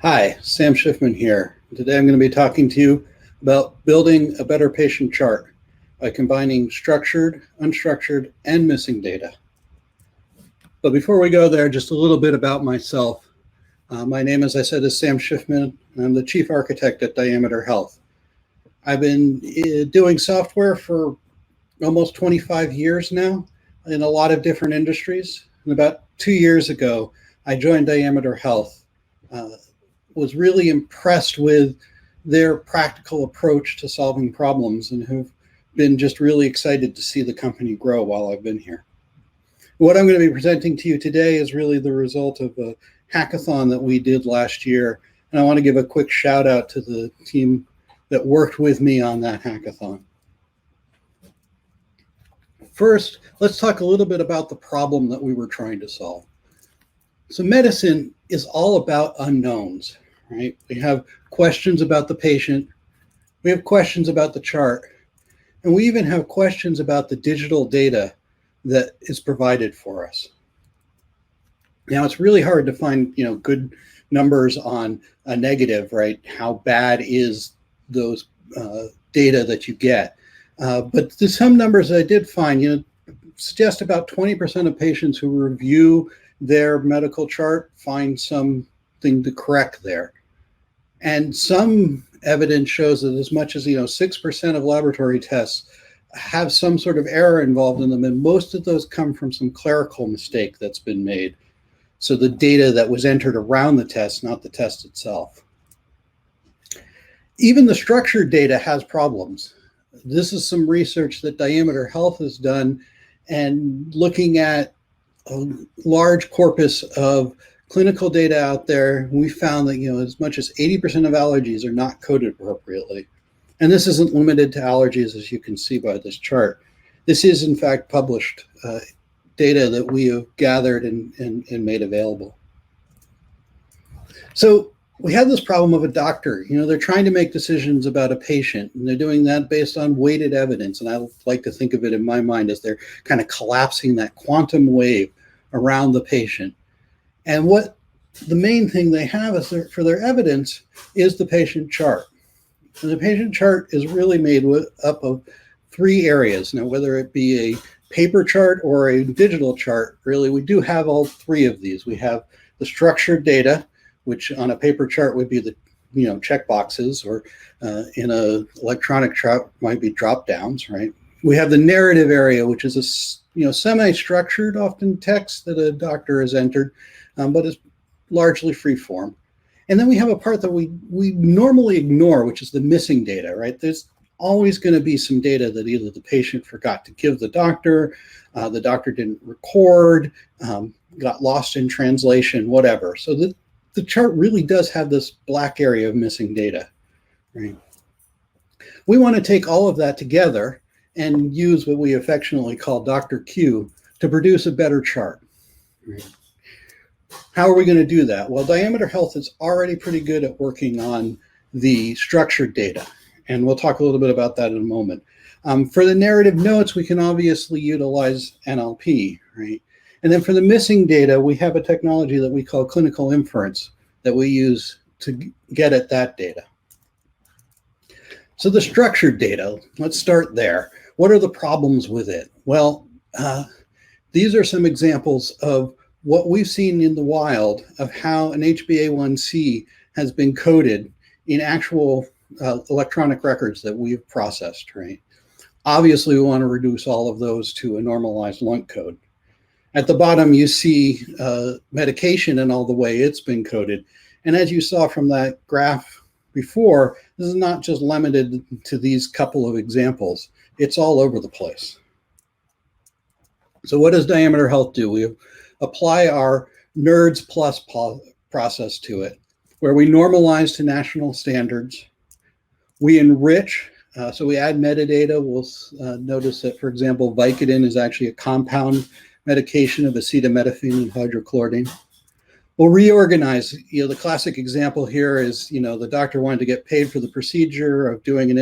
Hi, Sam Schifman here. Today I'm going to be talking to you about building a better patient chart by combining structured, unstructured, and missing data. But before we go there, just a little bit about myself. My name, as I said, is Sam Schifman, and I'm the chief architect at Diameter Health. I've been doing software for almost 25 years now in a lot of different industries. And about 2 years ago, I joined Diameter Health. Was really impressed with their practical approach to solving problems and have been just really excited to see the company grow while I've been here. What I'm going to be presenting to you today is really the result of a hackathon that we did last year. And I want to give a quick shout out to the team that worked with me on that hackathon. First, let's talk a little bit about the problem that we were trying to solve. So medicine is all about unknowns, right? We have questions about the patient, we have questions about the chart, and we even have questions about the digital data that is provided for us. Now, it's really hard to find, good numbers on a negative, right? How bad is those data that you get? But there's some numbers that I did find, suggest about 20% of patients who review their medical chart find something to correct there. And some evidence shows that as much as 6% of laboratory tests have some sort of error involved in them, and most of those come from some clerical mistake that's been made. So the data that was entered around the test, not the test itself. Even the structured data has problems. This is some research that Diameter Health has done, and looking at a large corpus of clinical data out there, we found that as much as 80% of allergies are not coded appropriately. And this isn't limited to allergies, as you can see by this chart. This is, in fact, published data that we have gathered and made available. So we have this problem of a doctor. They're trying to make decisions about a patient, and they're doing that based on weighted evidence. And I like to think of it in my mind as they're kind of collapsing that quantum wave around the patient. And what the main thing they have is for their evidence is the patient chart. And the patient chart is really made up of three areas. Now, whether it be a paper chart or a digital chart, really, we do have all three of these. We have the structured data, which on a paper chart would be the check boxes, or in an electronic chart might be drop downs, right? We have the narrative area, which is a semi-structured, often text that a doctor has entered, but is largely free form. And then we have a part that we normally ignore, which is the missing data, right? There's always going to be some data that either the patient forgot to give the doctor didn't record, got lost in translation, whatever. So the chart really does have this black area of missing data, right? We want to take all of that together and use what we affectionately call Dr. Q to produce a better chart. Right? How are we going to do that? Well, Diameter Health is already pretty good at working on the structured data, and we'll talk a little bit about that in a moment. For the narrative notes, we can obviously utilize NLP, right? And then for the missing data, we have a technology that we call Clinical Inference that we use to get at that data. So the structured data, let's start there. What are the problems with it? Well, these are some examples of what we've seen in the wild of how an HbA1c has been coded in actual electronic records that we've processed, right? Obviously, we want to reduce all of those to a normalized LUNC code. At the bottom, you see medication and all the way it's been coded. And as you saw from that graph before, this is not just limited to these couple of examples. It's all over the place. So what does Diameter Health do? We apply our NERDS Plus process to it, where we normalize to national standards. We enrich, so we add metadata. We'll notice that, for example, Vicodin is actually a compound medication of acetaminophen and hydrochloroquine. We'll reorganize. The classic example here is, the doctor wanted to get paid for the procedure of doing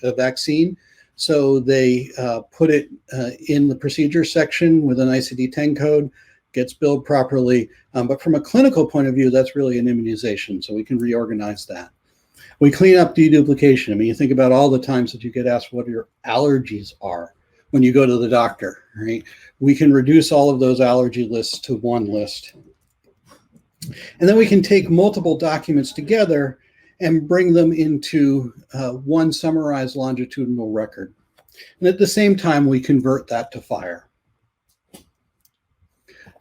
a vaccine. So they put it in the procedure section with an ICD-10 code. gets billed properly. But from a clinical point of view, that's really an immunization, so we can reorganize that. We clean up deduplication. I mean, you think about all the times that you get asked what your allergies are when you go to the doctor, right? We can reduce all of those allergy lists to one list. And then we can take multiple documents together and bring them into one summarized longitudinal record. And at the same time, we convert that to FHIR.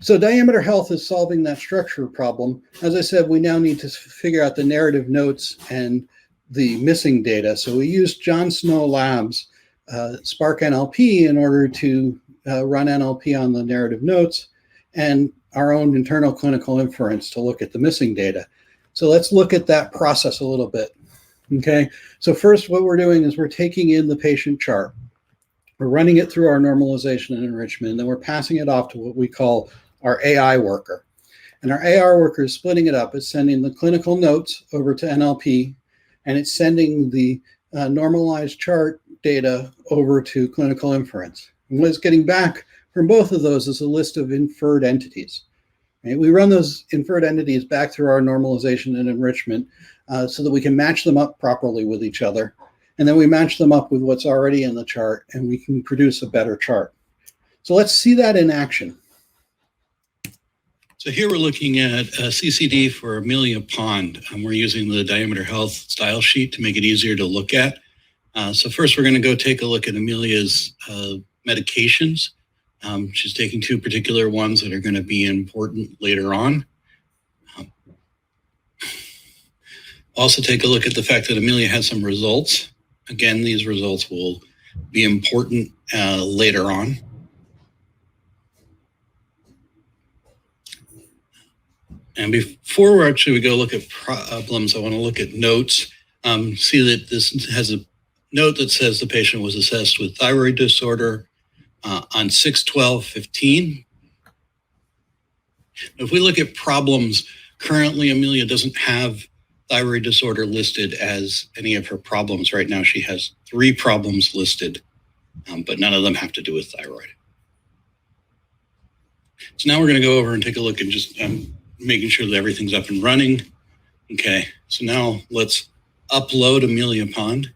So diameter health is solving that structure problem. As I said, we now need to figure out the narrative notes and the missing data. So we used John Snow Labs Spark NLP in order to run NLP on the narrative notes, and our own internal clinical inference to look at the missing data. So let's look at that process a little bit. Okay, so first what we're doing is we're taking in the patient chart. We're running it through our normalization and enrichment, and then we're passing it off to what we call our AI worker. And our AI worker is splitting it up. It's sending the clinical notes over to NLP, and it's sending the normalized chart data over to clinical inference. And what it's getting back from both of those is a list of inferred entities. Right? We run those inferred entities back through our normalization and enrichment so that we can match them up properly with each other. And then we match them up with what's already in the chart, and we can produce a better chart. So let's see that in action. So here we're looking at CCD for Amelia Pond. We're using the diameter health style sheet to make it easier to look at. So first we're going to go take a look at Amelia's medications. She's taking two particular ones that are going to be important later on. Also take a look at the fact that Amelia has some results. Again, these results will be important later on. And before we go look at problems, I want to look at notes. See that this has a note that says the patient was assessed with thyroid disorder on 6/12/15. If we look at problems, currently Amelia doesn't have thyroid disorder listed as any of her problems. Right now she has 3 problems listed, but none of them have to do with thyroid. So now we're going to go over and take a look and just making sure that everything's up and running. Okay, so now let's upload Amelia Pond.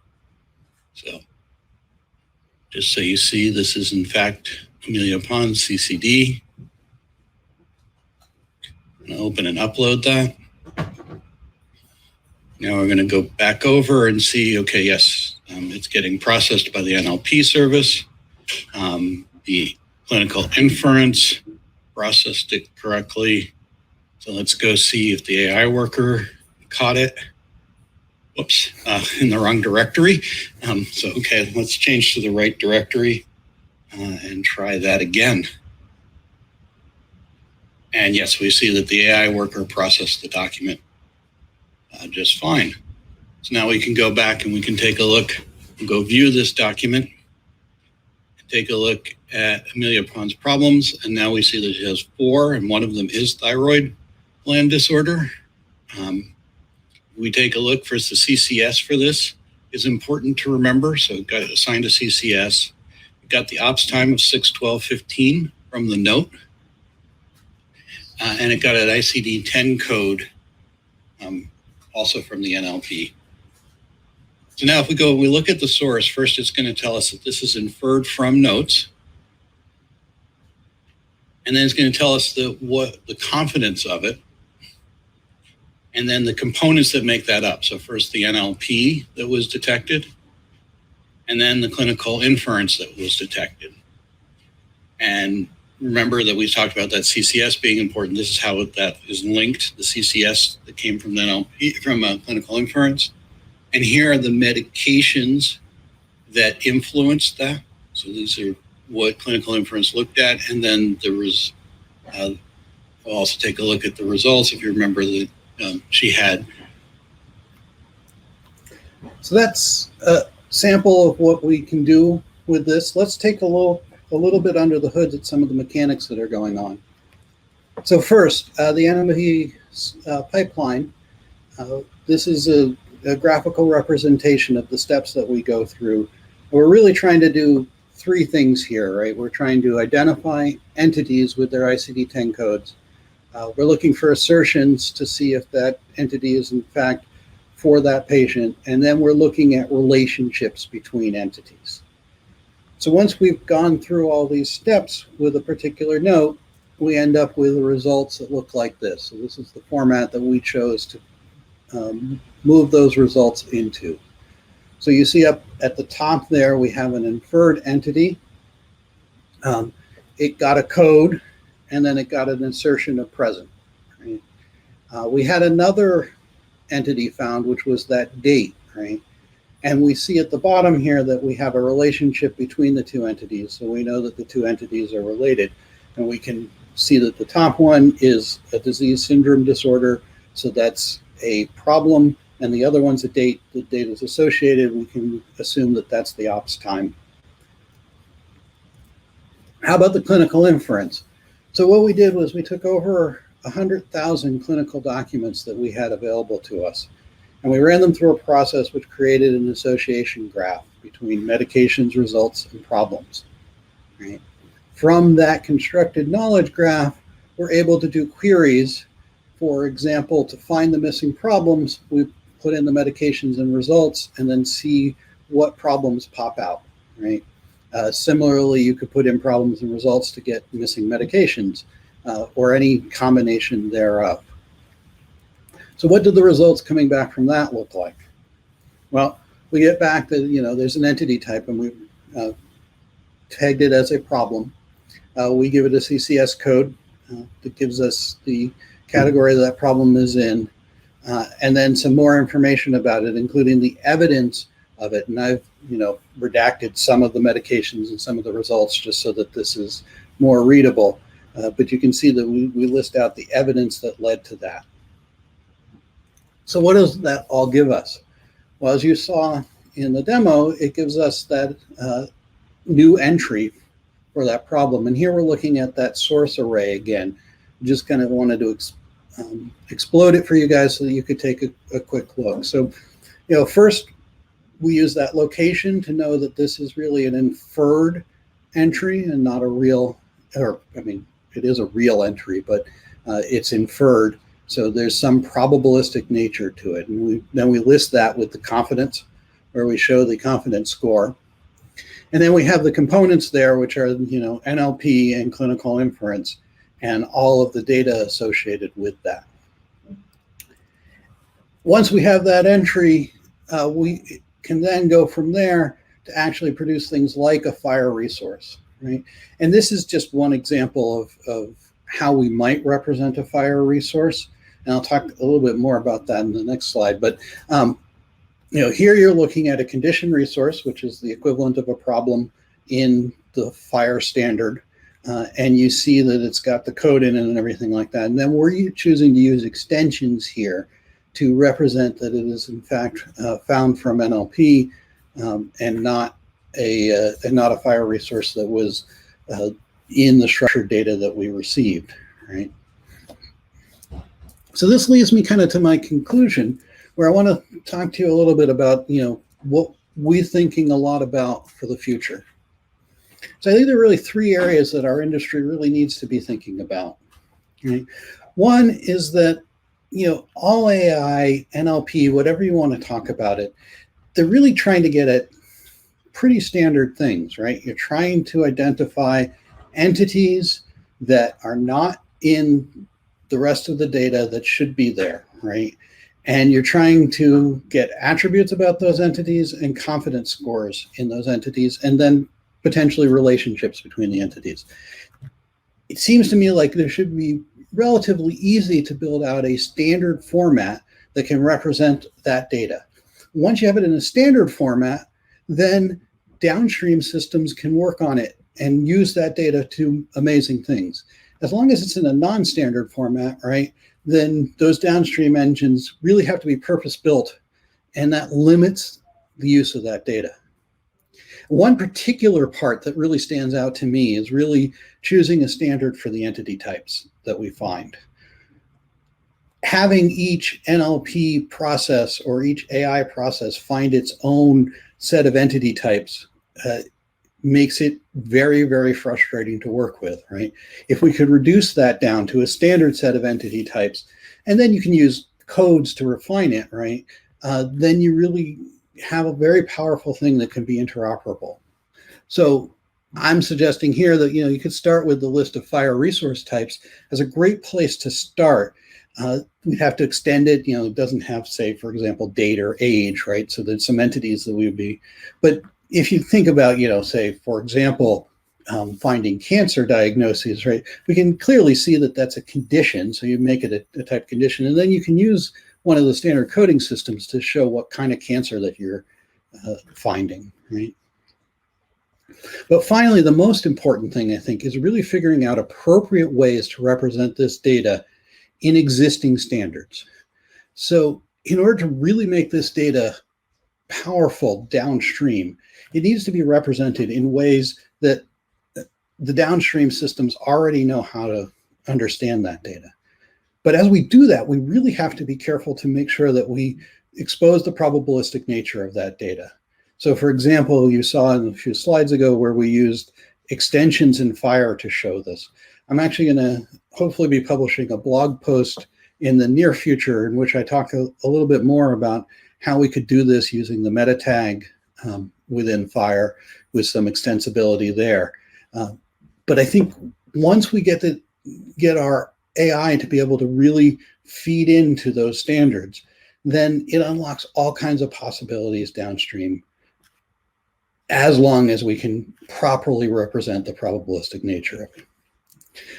So just so you see, this is in fact Amelia Pond CCD. I'm going to open and upload that. Now we're going to go back over and see, okay, yes, it's getting processed by the NLP service. The clinical inference processed it correctly. So let's go see if the AI worker caught it. Whoops, in the wrong directory. So, okay, let's change to the right directory and try that again. And yes, we see that the AI worker processed the document just fine. So now we can go back and we can take a look and go view this document, take a look at Amelia Pond's problems. And now we see that she has 4, and one of them is thyroid gland disorder. We take a look for the CCS for this is important to remember. So it got assigned to CCS. We got the ops time of 6/12/15 from the note. And it got an ICD-10 code also from the NLP. So now if we go and we look at the source, first it's going to tell us that this is inferred from notes. And then it's going to tell us what the confidence of it. And then the components that make that up. So first the NLP that was detected, and then the clinical inference that was detected. And remember that we talked about that CCS being important. This is how that is linked, the CCS that came from the NLP, from clinical inference. And here are the medications that influenced that. So these are what clinical inference looked at. And then there was, we'll also take a look at the results. If you remember that she had. So that's a sample of what we can do with this. Let's take a little bit under the hood at some of the mechanics that are going on. So first, the NLP pipeline. This is a graphical representation of the steps that we go through. We're really trying to do three things here, right? We're trying to identify entities with their ICD-10 codes. We're looking for assertions to see if that entity is in fact for that patient. And then we're looking at relationships between entities. So once we've gone through all these steps with a particular note, we end up with results that look like this. So this is the format that we chose to move those results into. So you see up at the top there, we have an inferred entity. It got a code, and then it got an insertion of present. Right? We had another entity found, which was that date, right? And we see at the bottom here that we have a relationship between the two entities. So we know that the two entities are related. And we can see that the top one is a disease syndrome disorder. So that's a problem. And the other one's a date. The date is associated. We can assume that that's the ops time. How about the clinical inference? So what we did was we took over 100,000 clinical documents that we had available to us. And we ran them through a process which created an association graph between medications, results, and problems. Right? From that constructed knowledge graph, we're able to do queries. For example, to find the missing problems, we put in the medications and results and then see what problems pop out. Right? Similarly, you could put in problems and results to get missing medications or any combination thereof. So what did the results coming back from that look like? Well, we get back that, there's an entity type and we tagged it as a problem. We give it a CCS code that gives us the category that problem is in, and then some more information about it, including the evidence of it. And I've, redacted some of the medications and some of the results just so that this is more readable. But you can see that we list out the evidence that led to that. So what does that all give us? Well, as you saw in the demo, it gives us that new entry for that problem. And here we're looking at that source array again. Just kind of wanted to explode it for you guys so that you could take a quick look. So, first we use that location to know that this is really an inferred entry and not a real, it is a real entry, but it's inferred. So there's some probabilistic nature to it. And then we list that with the confidence, where we show the confidence score. And then we have the components there, which are, NLP and clinical inference, and all of the data associated with that. Once we have that entry, we can then go from there to actually produce things like a FHIR resource, right? And this is just one example of how we might represent a FHIR resource. And I'll talk a little bit more about that in the next slide. But here you're looking at a condition resource, which is the equivalent of a problem in the FHIR standard. And you see that it's got the code in it and everything like that. And then we're choosing to use extensions here to represent that it is in fact found from NLP and not a FHIR resource that was in the structured data that we received, right? So this leads me kind of to my conclusion, where I want to talk to you a little bit about, what we're thinking a lot about for the future. So I think there are really three areas that our industry really needs to be thinking about. Right? One is that, all AI, NLP, whatever you want to talk about it, they're really trying to get at pretty standard things, right? You're trying to identify entities that are not in the rest of the data that should be there, right? And you're trying to get attributes about those entities and confidence scores in those entities, and then potentially relationships between the entities. It seems to me like there should be relatively easy to build out a standard format that can represent that data. Once you have it in a standard format, then downstream systems can work on it and use that data to amazing things. As long as it's in a non-standard format, right, then those downstream engines really have to be purpose-built, and that limits the use of that data. One particular part that really stands out to me is really choosing a standard for the entity types that we find. Having each NLP process or each AI process find its own set of entity types makes it very, very frustrating to work with, right? If we could reduce that down to a standard set of entity types, and then you can use codes to refine it, right? Then you really have a very powerful thing that can be interoperable. So I'm suggesting here that you could start with the list of FHIR resource types as a great place to start. We'd have to extend it. It doesn't have, say, for example, date or age, right? So there's some entities that we would be. But if you think about, say, for example, finding cancer diagnoses, right? We can clearly see that that's a condition. So you make it a type condition, and then you can use one of the standard coding systems to show what kind of cancer that you're finding, right? But finally, the most important thing, I think, is really figuring out appropriate ways to represent this data in existing standards. So in order to really make this data powerful downstream, it needs to be represented in ways that the downstream systems already know how to understand that data. But as we do that, we really have to be careful to make sure that we expose the probabilistic nature of that data. So for example, you saw in a few slides ago where we used extensions in FHIR to show this. I'm actually going to hopefully be publishing a blog post in the near future in which I talk a little bit more about how we could do this using the meta tag within FHIR with some extensibility there. But I think once we get our AI to be able to really feed into those standards, then it unlocks all kinds of possibilities downstream, as long as we can properly represent the probabilistic nature of it.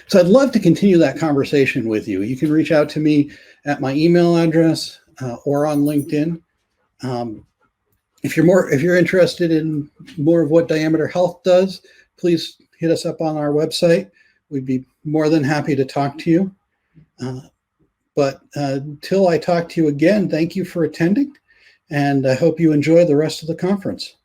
So I'd love to continue that conversation with you. You can reach out to me at my email address or on LinkedIn. If you're interested in more of what Diameter Health does, please hit us up on our website. We'd be more than happy to talk to you. But until I talk to you again, thank you for attending, and I hope you enjoy the rest of the conference.